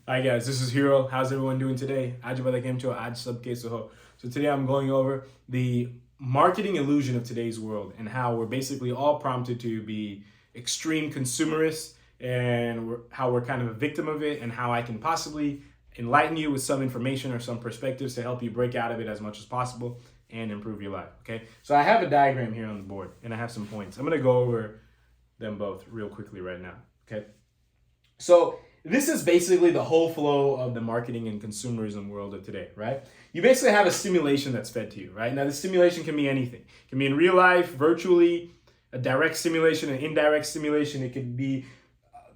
Hi guys, this is Hero. How's everyone doing today? आज वाला game show आज सब कैसे हो? So today I'm going over the marketing illusion of today's world and how we're basically all prompted to be extreme consumerists and how we're kind of a victim of it and how I can possibly enlighten you with some information or some perspectives to help you break out of it as much as possible and improve your life, okay? So I have a diagram here on the board and I have some points. I'm going to go over them both real quickly right now, okay? So this is basically the whole flow of the marketing and consumerism world of today, right? You basically have a stimulation that's fed to you, right? Now, the stimulation can be anything. It can be in real life, virtually, a direct stimulation, an indirect stimulation. It could be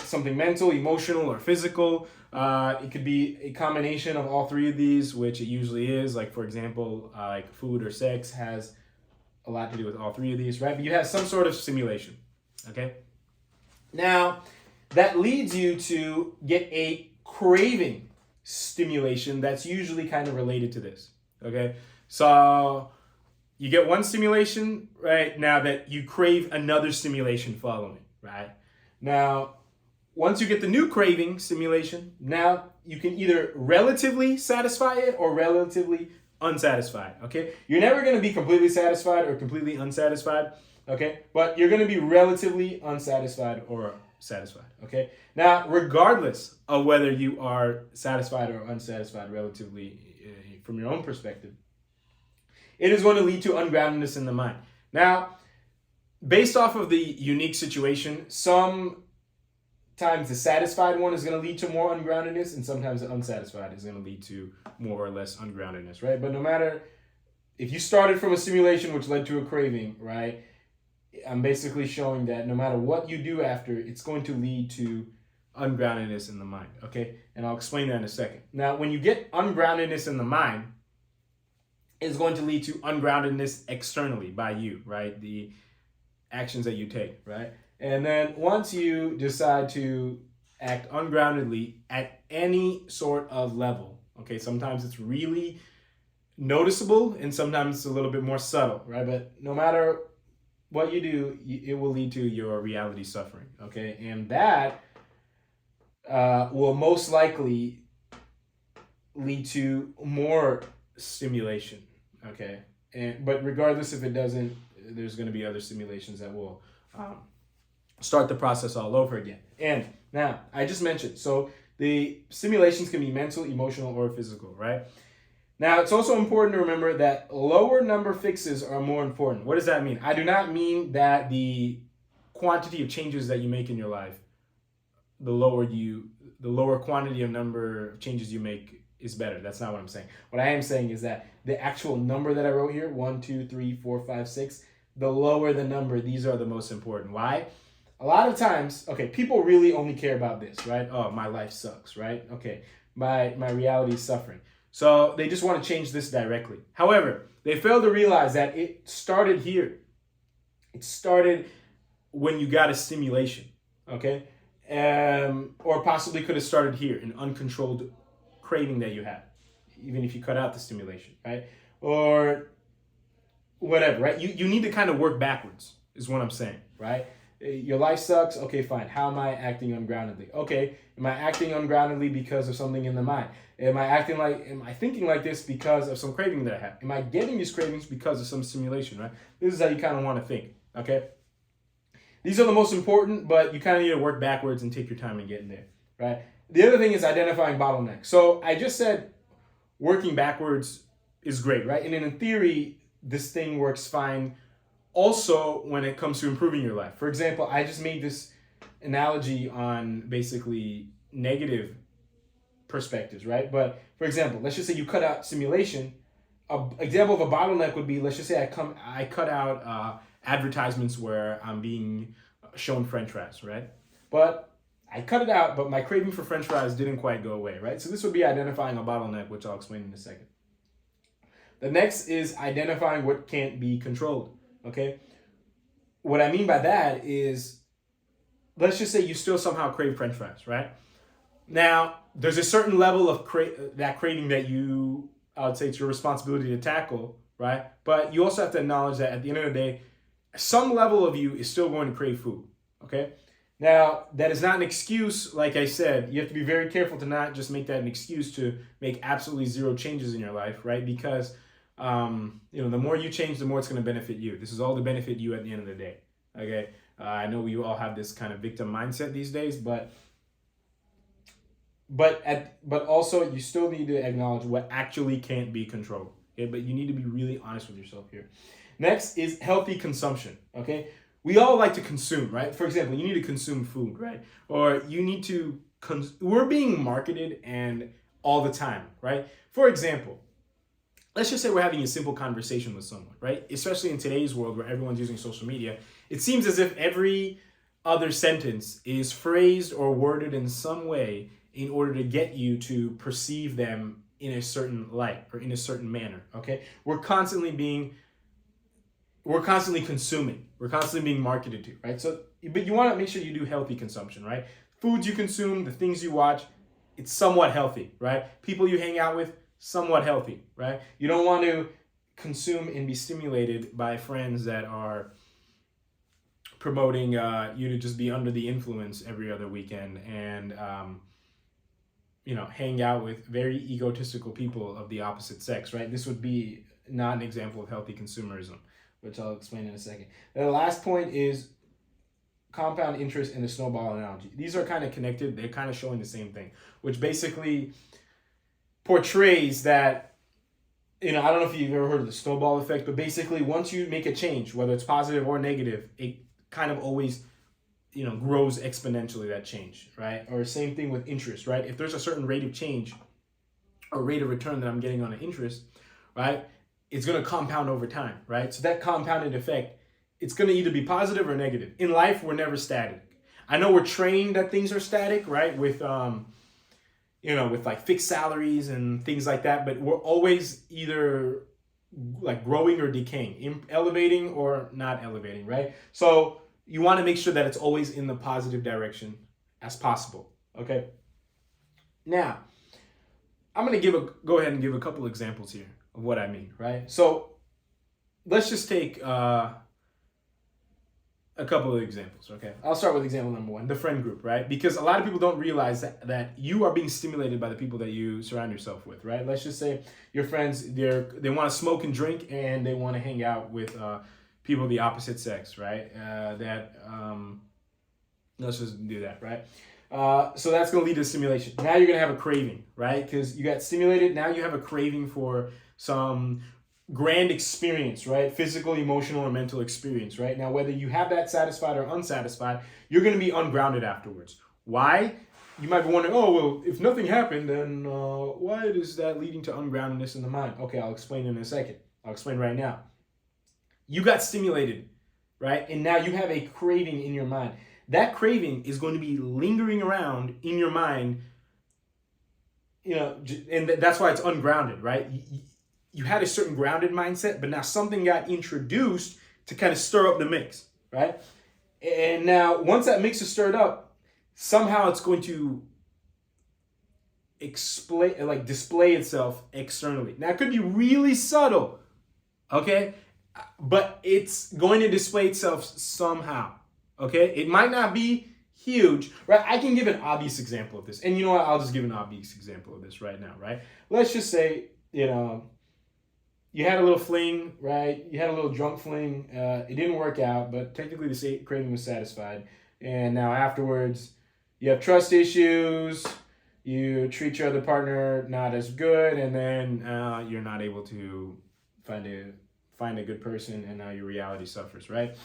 something mental, emotional, or physical. It could be a combination of all three of these, which it usually is. Like, for example, like food or sex has a lot to do with all three of these, right? But you have some sort of stimulation, okay? Now, that leads you to get a craving stimulation that's usually kind of related to this, okay? So you get one stimulation, right? Now that you crave another stimulation following, right? Now, once you get the new craving stimulation, now you can either relatively satisfy it or relatively unsatisfied, okay? You're never going to be completely satisfied or completely unsatisfied, okay? But you're going to be relatively unsatisfied or satisfied, okay? Now, regardless of whether you are satisfied or unsatisfied relatively from your own perspective, it is going to lead to ungroundedness in the mind. Now, based off of the unique situation, sometimes the satisfied one is going to lead to more ungroundedness, and sometimes the unsatisfied is going to lead to more or less ungroundedness, right? But no matter if you started from a stimulation which led to a craving, right? I'm basically showing that no matter what you do after, it's going to lead to ungroundedness in the mind, okay? And I'll explain that in a second. Now, when you get ungroundedness in the mind, it's going to lead to ungroundedness externally by you, right? The actions that you take, right? And then once you decide to act ungroundedly at any sort of level, okay, sometimes it's really noticeable and sometimes it's a little bit more subtle, right? But no matter what you do, it will lead to your reality suffering, okay? And that will most likely lead to more stimulation, okay? But regardless if it doesn't, there's going to be other stimulations that will start the process all over again. And now, I just mentioned, so the stimulations can be mental, emotional, or physical, right? Now, it's also important to remember that lower number fixes are more important. What does that mean? I do not mean that the quantity of changes that you make in your life, the lower quantity of number of changes you make is better. That's not what I'm saying. What I am saying is that the actual number that I wrote here, 1, 2, 3, 4, 5, 6, the lower the number, these are the most important. Why? A lot of times, okay, people really only care about this, right? Oh, my life sucks, right? Okay, my reality is suffering. So they just want to change this directly. However, they fail to realize that it started here. It started when you got a stimulation, okay? Or possibly could have started here, an uncontrolled craving that you had, even if you cut out the stimulation, right? Or whatever, right? You need to kind of work backwards, is what I'm saying, right? Your life sucks. Okay, fine. How am I acting ungroundedly? Okay, am I acting ungroundedly because of something in the mind? Am I thinking like this because of some craving that I have? Am I getting these cravings because of some stimulation, right? This is how you kind of want to think, okay? These are the most important, but you kind of need to work backwards and take your time in getting there, right? The other thing is identifying bottlenecks. So I just said working backwards is great, right? And in theory, this thing works fine also when it comes to improving your life. For example, I just made this analogy on basically negative perspectives, right? But for example, let's just say you cut out stimulation. An example of a bottleneck would be, let's just say I cut out advertisements where I'm being shown French fries, right? But I cut it out, but my craving for French fries didn't quite go away, right? So this would be identifying a bottleneck, which I'll explain in a second. The next is identifying what can't be controlled, okay? What I mean by that is, let's just say you still somehow crave French fries, right? Now, there's a certain level of that craving that I would say it's your responsibility to tackle, right? But you also have to acknowledge that at the end of the day, some level of you is still going to crave food, okay? Now, that is not an excuse. Like I said, you have to be very careful to not just make that an excuse to make absolutely zero changes in your life, right? Because the more you change, the more it's going to benefit you. This is all to benefit you at the end of the day. Okay, I know we all have this kind of victim mindset these days, but also you still need to acknowledge what actually can't be controlled. Okay, but you need to be really honest with yourself here. Next is healthy consumption. Okay, we all like to consume, right? For example, you need to consume food, right? Or you need to we're being marketed and all the time, right? For example, let's just say we're having a simple conversation with someone, right? Especially in today's world where everyone's using social media, it seems as if every other sentence is phrased or worded in some way in order to get you to perceive them in a certain light or in a certain manner, okay? We're constantly consuming. We're constantly being marketed to, right? So, but you want to make sure you do healthy consumption, right? Foods you consume, the things you watch, it's somewhat healthy, right? People you hang out with, somewhat healthy, right? You don't want to consume and be stimulated by friends that are promoting you to just be under the influence every other weekend and hang out with very egotistical people of the opposite sex, right? This would be not an example of healthy consumerism, which I'll explain in a second. The last point is compound interest in the snowball analogy. These are kind of connected. They're kind of showing the same thing, which basically portrays that, I don't know if you've ever heard of the snowball effect, but basically once you make a change, whether it's positive or negative, it kind of always grows exponentially, that change, right? Or same thing with interest, right? If there's a certain rate of change or rate of return that I'm getting on an interest, right, it's going to compound over time, right? So that compounded effect, it's going to either be positive or negative. In life, we're never static. I know we're trained that things are static, right? With with like fixed salaries and things like that, but we're always either like growing or decaying, elevating or not elevating, right? So you want to make sure that it's always in the positive direction as possible, okay? Now, I'm going to go ahead and give a couple examples here of what I mean, right? So let's just take a couple of examples, okay? I'll start with example number one, the friend group, right? Because a lot of people don't realize that you are being stimulated by the people that you surround yourself with, right? Let's just say your friends, they want to smoke and drink and they want to hang out with people of the opposite sex, right? Let's just do that, right? So that's going to lead to stimulation. Now you're going to have a craving, right? Because you got stimulated. Now you have a craving for some grand experience, right? Physical, emotional, or mental experience, right? Now, whether you have that satisfied or unsatisfied, you're going to be ungrounded afterwards. Why? You might be wondering, oh, well, if nothing happened, then why is that leading to ungroundedness in the mind? Okay, I'll explain in a second. I'll explain right now. You got stimulated, right? And now you have a craving in your mind. That craving is going to be lingering around in your mind, and that's why it's ungrounded, right? You had a certain grounded mindset, but now something got introduced to kind of stir up the mix, right? And now once that mix is stirred up, somehow it's going to display itself externally. Now it could be really subtle, okay? But it's going to display itself somehow, okay? It might not be huge, right? I can give an obvious example of this. And you know what? I'll just give an obvious example of this right now, right? Let's just say, you had a little fling, right? You had a little drunk fling. It didn't work out, but technically the craving was satisfied. And now afterwards, you have trust issues. You treat your other partner not as good, and then you're not able to find a good person, and now your reality suffers, right?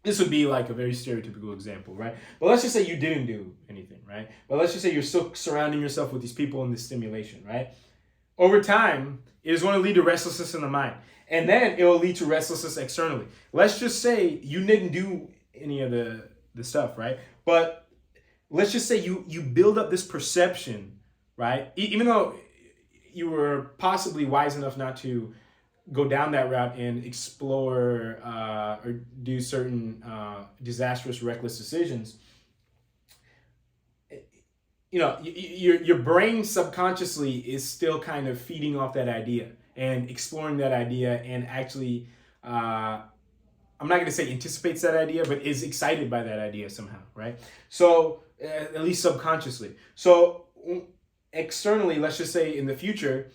This would be like a very stereotypical example, right? But let's just say you didn't do anything, right? But let's just say you're still surrounding yourself with these people and this stimulation, right? Over time, it is going to lead to restlessness in the mind. And then it will lead to restlessness externally. Let's just say you didn't do any of the stuff, right? But let's just say you build up this perception, right? Even though you were possibly wise enough not to go down that route and explore or do certain disastrous, reckless decisions, your brain subconsciously is still kind of feeding off that idea and exploring that idea and actually I'm not going to say anticipates that idea, but is excited by that idea somehow, right? So at least subconsciously. So externally, let's just say in the future,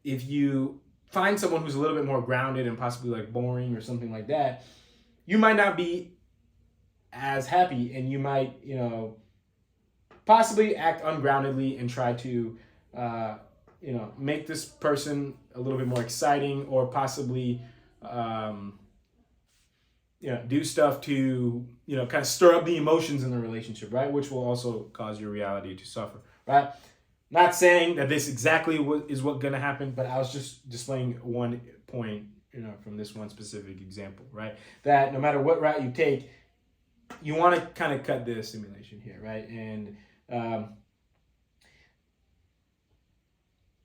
if you find someone who's a little bit more grounded and possibly like boring or something like that, you might not be as happy, and you might, possibly act ungroundedly and try to, make this person a little bit more exciting, or possibly, do stuff to, kind of stir up the emotions in the relationship, right? Which will also cause your reality to suffer, right? Not saying that this exactly is what's going to happen, but I was just displaying one point, from this one specific example, right? That no matter what route you take, you want to kind of cut the stimulation here, right? And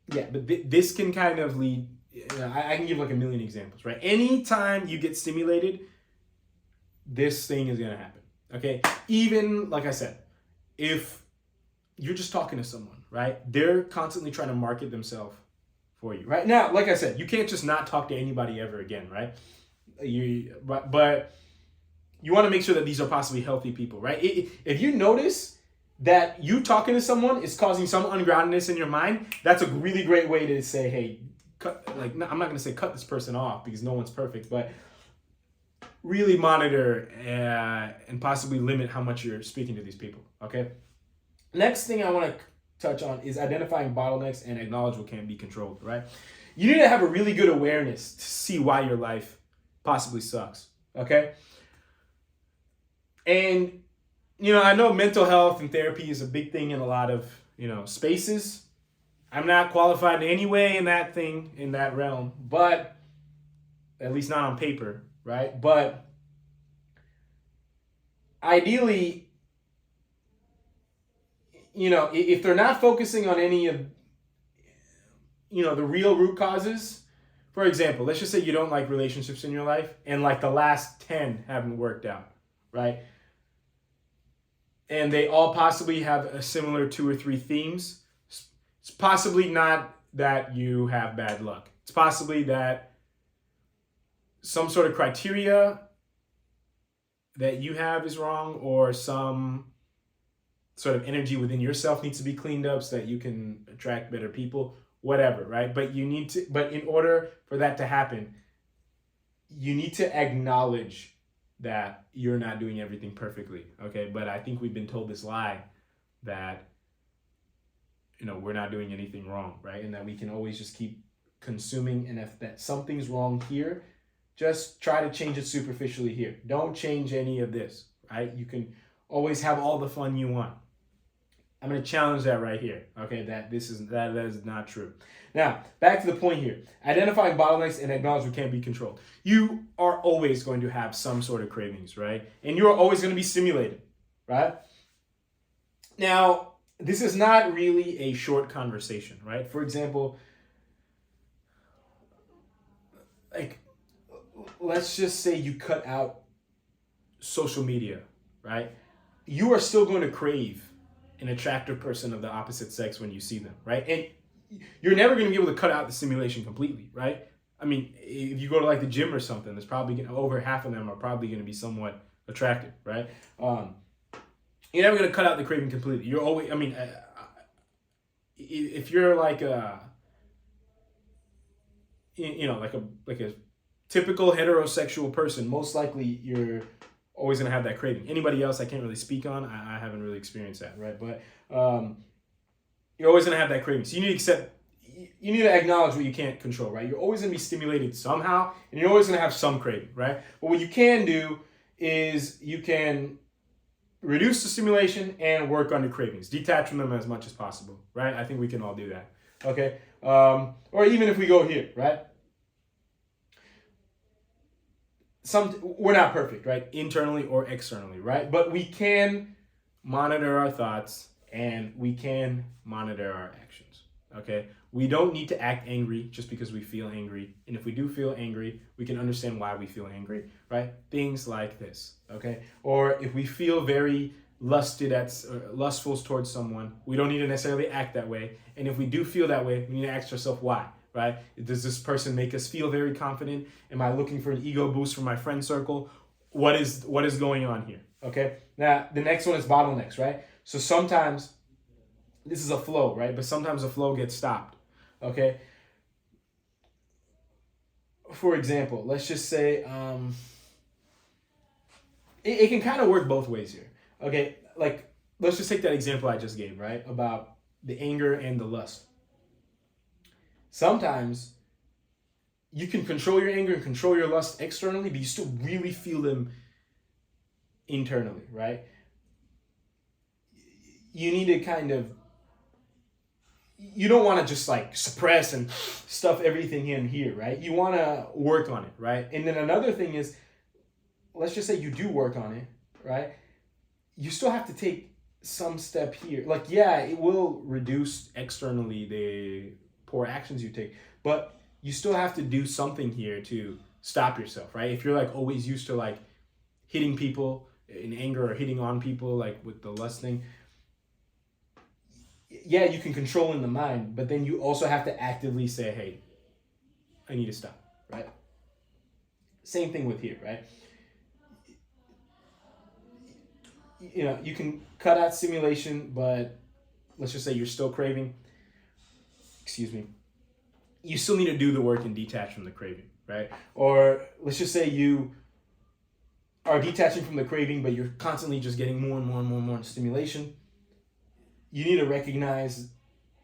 but this can kind of lead, I can give like a million examples, right? Anytime you get stimulated, this thing is going to happen, okay? Even, like I said, if you're just talking to someone, right? They're constantly trying to market themselves for you, right? Now, like I said, you can't just not talk to anybody ever again, right? But you want to make sure that these are possibly healthy people, right? If you notice that you talking to someone is causing some ungroundedness in your mind, that's a really great way to say, hey, I'm not going to say cut this person off, because no one's perfect, but really monitor and possibly limit how much you're speaking to these people, okay? Next thing I want to touch on is identifying bottlenecks and acknowledge what can't be controlled, right? You need to have a really good awareness to see why your life possibly sucks, okay? And, I know mental health and therapy is a big thing in a lot of, spaces. I'm not qualified in any way in that realm, but at least not on paper, right? But ideally, if they're not focusing on any of, the real root causes, for example, let's just say you don't like relationships in your life and like the last 10 haven't worked out, right? And they all possibly have a similar 2 or 3 themes. It's possibly not that you have bad luck. It's possibly that some sort of criteria that you have is wrong, or some sort of energy within yourself needs to be cleaned up so that you can attract better people, whatever, right? But in order for that to happen, you need to acknowledge that you're not doing everything perfectly, okay? But I think we've been told this lie that, we're not doing anything wrong, right? And that we can always just keep consuming, and if that something's wrong here, just try to change it superficially here. Don't change any of this, right? You can always have all the fun you want. I'm going to challenge that right here, okay? That is not true. Now, back to the point here. Identifying bottlenecks and acknowledge what can't be controlled. You are always going to have some sort of cravings, right? And you're always going to be stimulated, right? Now, this is not really a short conversation, right? For example, like, let's just say you cut out social media, right? You are still going to crave an attractive person of the opposite sex when you see them, right? And you're never going to be able to cut out the stimulation completely, right? I mean, if you go to like the gym or something, there's probably over half of them are probably going to be somewhat attractive, right? You're never going to cut out the craving completely. You're always, if you're like a typical heterosexual person, most likely you're always going to have that craving. Anybody else I can't really speak on. I haven't really experienced that, right? But you're always going to have that craving. So you need to acknowledge what you can't control, right? You're always going to be stimulated somehow, and you're always going to have some craving, right? But what you can do is you can reduce the stimulation and work on your cravings. Detach from them as much as possible, right? I think we can all do that, okay? Or even if we go here, right? We're not perfect, right? Internally or externally, right? But we can monitor our thoughts and we can monitor our actions, okay? We don't need to act angry just because we feel angry. And if we do feel angry, we can understand why we feel angry, right? Things like this, okay? Or if we feel very lustful towards someone, we don't need to necessarily act that way. And if we do feel that way, we need to ask ourselves why. right? Does this person make us feel very confident? Am I looking for an ego boost from my friend circle? What is going on here? Okay. Now the next one is bottlenecks, right? So sometimes this is a flow, right? But sometimes the flow gets stopped. Okay. For example, let's just say it can kind of work both ways here. Okay, like let's just take that example I just gave, right? About the anger and the lust. Sometimes you can control your anger and control your lust externally, but you still really feel them internally, right? You need to kind of, you don't want to just like suppress and stuff everything in here, right? You want to work on it, right? And then another thing is, let's just say you do work on it, right? You still have to take some step here. Like, yeah, it will reduce externally the poor actions you take, but you still have to do something here to stop yourself, right? If you're like always used to like hitting people in anger or hitting on people, like with the lust thing, yeah, you can control in the mind, but then you also have to actively say, hey, I need to stop, right? Same thing with here, right? You know, you can cut out stimulation, but let's just say you're still craving, excuse me, you still need to do the work and detach from the craving, right? Or let's just say you are detaching from the craving, but you're constantly just getting more and more and more and more stimulation. You need to recognize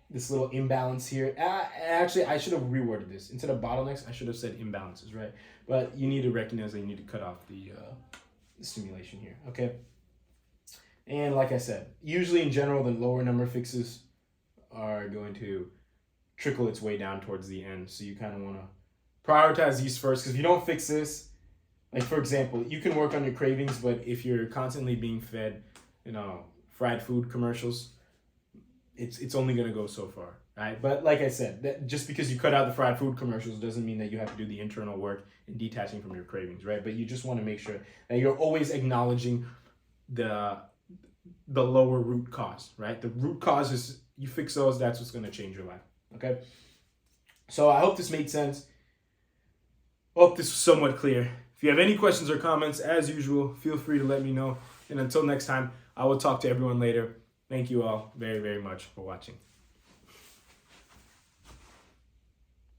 this little imbalance here. Actually, I should have reworded this. Instead of bottlenecks, I should have said imbalances, right? But you need to recognize that you need to cut off the stimulation here, okay? And like I said, usually in general, the lower number fixes are going to trickle its way down towards the end. So you kind of want to prioritize these first, because if you don't fix this, like for example, you can work on your cravings, but if you're constantly being fed, fried food commercials, it's only going to go so far, right? But like I said, that just because you cut out the fried food commercials doesn't mean that you have to do the internal work in detaching from your cravings, right? But you just want to make sure that you're always acknowledging the lower root cause, right? The root cause is, you fix those, that's what's going to change your life, okay? So I hope this made sense. Hope this was somewhat clear. If you have any questions or comments, as usual, feel free to let me know. And until next time, I will talk to everyone later. Thank you all very, very much for watching.